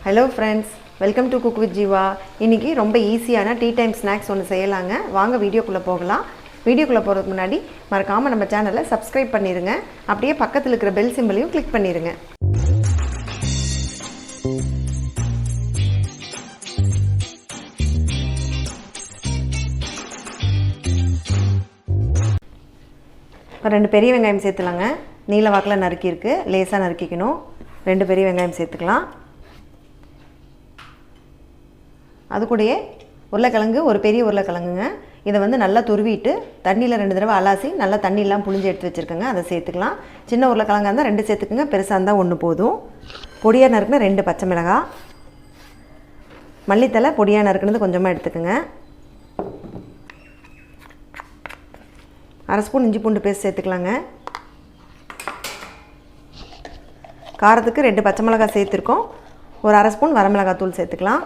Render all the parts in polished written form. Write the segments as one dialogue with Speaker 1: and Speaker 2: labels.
Speaker 1: Hello friends, welcome to Cook with Jeeva. இன்னைக்கு ரொம்ப ஈஸியான டீ டைம் ஸ்நாக்ஸ் ஒன்று செய்யலாங்க. வாங்க வீடியோக்குள்ள போகலாம். வீடியோக்குள்ள போறதுக்கு முன்னாடி மறக்காம நம்ம சேனலை சப்ஸ்கிரைப் பண்ணிருங்க. அப்படியே பக்கத்துல இருக்கிற பெல் சிம்பலையும் கிளிக் பண்ணிருங்க. ரெண்டு பெரிய வெங்காயம் சேர்த்துலாங்க. நீல வாக்கில் நறுக்கி இருக்கு. லேசா நறுக்கிக்கணும். ரெண்டு பெரிய வெங்காயம் சேர்த்துக்கலாம். அது கூடயே உருளைக்கிழங்கு ஒரு பெரிய உருளைக்கிழங்குங்க. இதை வந்து நல்லா துருவிட்டு தண்ணியில் 2 தடவை அலாசி நல்லா தண்ணியெல்லாம் புழிஞ்சு எடுத்து வச்சுருக்கேங்க. அதை சேர்த்துக்கலாம். சின்ன உருளைக்கிழங்கா இருந்தால் 2 சேர்த்துக்குங்க, பெருசாக இருந்தால் 1 போதும். பொடியாக நறுக்குனா 2 பச்சை மிளகாய், மல்லித்தலை பொடியாக நறுக்குனது கொஞ்சமாக எடுத்துக்கோங்க. 1/2 ஸ்பூன் இஞ்சி பூண்டு பேஸ்ட் சேர்த்துக்கலாங்க. காரத்துக்கு 2 பச்சை மிளகாய் சேர்த்துருக்கோம். ஒரு 1/2 ஸ்பூன் வரமிளகாய் தூள் சேர்த்துக்கலாம்.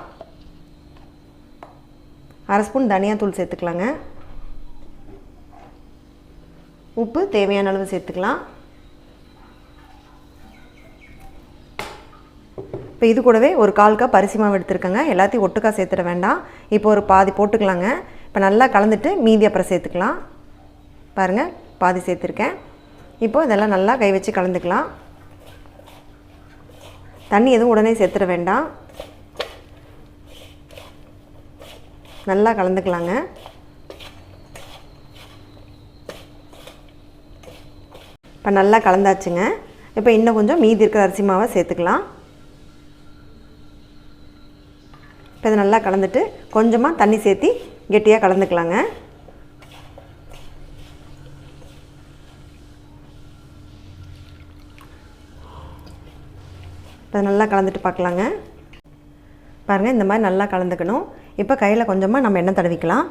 Speaker 1: 1/2 ஸ்பூன் தனியாத்தூள் சேர்த்துக்கலாங்க. உப்பு தேவையான அளவு சேர்த்துக்கலாம். இப்போ இது கூடவே ஒரு 1/4 கப் அரிசி மாவு எடுத்துருக்கேங்க. எல்லாத்தையும் ஒட்டுக்கா சேர்த்துட வேண்டாம். இப்போ ஒரு பாதி போட்டுக்கலாங்க. இப்போ நல்லா கலந்துட்டு மீதி அப்புறம் சேர்த்துக்கலாம். பாருங்கள், பாதி சேர்த்துருக்கேன். இப்போ இதெல்லாம் நல்லா கை வச்சு கலந்துக்கலாம். தண்ணி எதுவும் உடனே சேர்த்துட வேண்டாம். நல்லா கலந்துக்கலாங்க. இப்போ நல்லா கலந்தாச்சுங்க. இப்போ இன்னும் கொஞ்சம் மீதி இருக்கிற அரிசி மாவை சேர்த்துக்கலாம். இப்போ இதை நல்லா கலந்துட்டு கொஞ்சமாக தண்ணி சேர்த்து கெட்டியாக கலந்துக்கலாங்க. இப்போ நல்லா கலந்துட்டு பார்க்கலாங்க. பாருங்கள், இந்த மாதிரி நல்லா கலந்துக்கணும். இப்போ கையில் கொஞ்சமாக நம்ம எண்ணெய் தடவிக்கலாம்.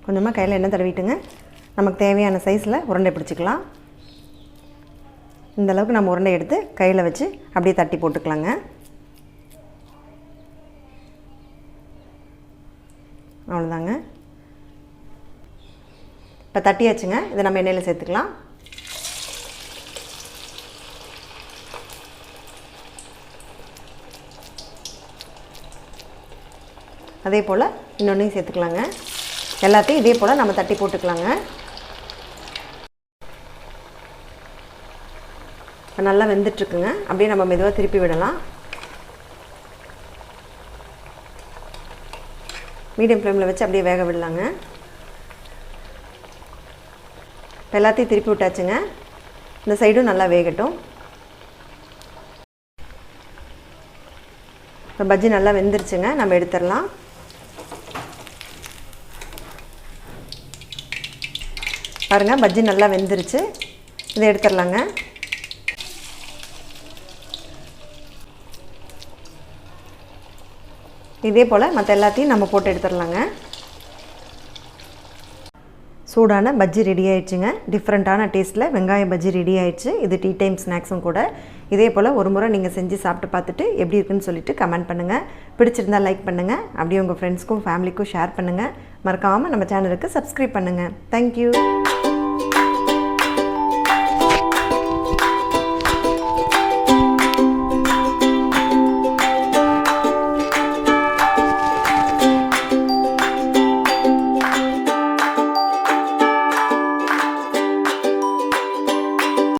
Speaker 1: கொஞ்சமாக கையில் எண்ணெய் தடவிட்டுங்க நமக்கு தேவையான சைஸில் உருண்டை பிடிச்சிக்கலாம். இந்தளவுக்கு நம்ம உருண்டை எடுத்து கையில் வச்சு அப்படியே தட்டி போட்டுக்கலாங்க. அவ்வளோதாங்க. இப்போ தட்டியாச்சுங்க. இதை நம்ம எண்ணெயில் சேர்த்துக்கலாம். அதே போல் இன்னொன்றையும் சேர்த்துக்கலாங்க. எல்லாத்தையும் இதே போல் நம்ம தட்டி போட்டுக்கலாங்க. நல்லா வெந்துட்டுருக்குங்க. அப்படியே நம்ம மெதுவாக திருப்பி விடலாம். மீடியம் ஃப்ளேமில் வச்சு அப்படியே வேக விடலாங்க. இப்போ எல்லாத்தையும் திருப்பி விட்டாச்சுங்க. இந்த சைடும் நல்லா வேகட்டும். இப்போ பஜ்ஜி நல்லா வெந்துருச்சுங்க. நம்ம எடுத்துடலாம். பாருங்கள், பஜ்ஜி நல்லா வெந்துருச்சு. இதை எடுத்துடலாங்க. இதே போல் மற்ற எல்லாத்தையும் நம்ம போட்டு எடுத்துடலாங்க. சூடான பஜ்ஜி ரெடி ஆயிடுச்சுங்க. டிஃப்ரெண்ட்டான டேஸ்ட்டில் வெங்காய பஜ்ஜி ரெடி ஆயிடுச்சு. இது டீ டைம் ஸ்நாக்ஸும் கூட. இதே போல் ஒரு முறை நீங்கள் செஞ்சு சாப்பிட்டு பார்த்துட்டு எப்படி இருக்குன்னு சொல்லிட்டு கமெண்ட் பண்ணுங்கள். பிடிச்சிருந்தால் லைக் பண்ணுங்கள். அப்படியே உங்கள் ஃப்ரெண்ட்ஸ்க்கும் ஃபேமிலிக்கும் ஷேர் பண்ணுங்கள். மறக்காமல் நம்ம சேனலுக்கு சப்ஸ்கிரைப் பண்ணுங்கள். தேங்க்யூ.